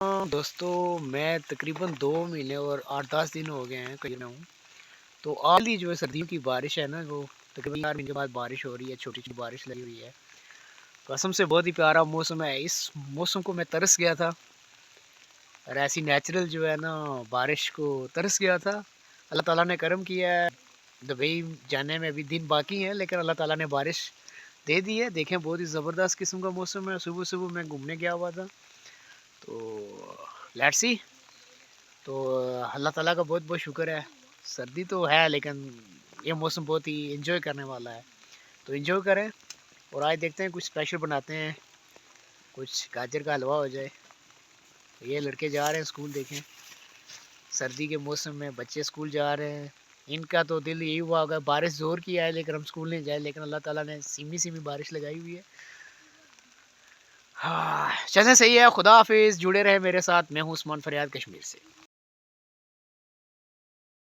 دوستو میں تقریباً 2 مہینے اور 8-10 دن ہو گئے ہیں کہیں میں ہوں. تو آلی جو ہے سردیوں کی بارش ہے نا وہ تقریباً 4 مہینے کے بعد بارش ہو رہی ہے. چھوٹی چھوٹی بارش لگی ہوئی ہے. قسم سے بہت ہی پیارا موسم ہے. اس موسم کو میں ترس گیا تھا اور ایسی نیچرل جو ہے نا بارش کو ترس گیا تھا. اللہ تعالیٰ نے کرم کیا ہے. دبئی جانے میں ابھی دن باقی ہیں لیکن اللہ تعالیٰ نے بارش دے دی ہے. دیکھیں بہت ہی زبردست قسم کا موسم ہے. صبح صبح میں گھومنے گیا ہوا تھا تو لیٹس سی. تو اللہ تعالیٰ کا بہت بہت شکر ہے. سردی تو ہے لیکن یہ موسم بہت ہی انجوائے کرنے والا ہے. تو انجوائے کریں اور آج دیکھتے ہیں کچھ اسپیشل بناتے ہیں. کچھ گاجر کا حلوہ ہو جائے. یہ لڑکے جا رہے ہیں اسکول. دیکھیں سردی کے موسم میں بچے اسکول جا رہے ہیں. ان کا تو دل یہی ہوا ہوگا بارش زور کی ہے لیکن ہم اسکول نہیں جائے. لیکن اللہ تعالیٰ نے سیمی سیمی بارش لگائی ہوئی ہے. ہاں چلیں صحیح ہے. خدا حافظ. جڑے رہے میرے ساتھ. میں ہوں عثمان فریاد کشمیر سے.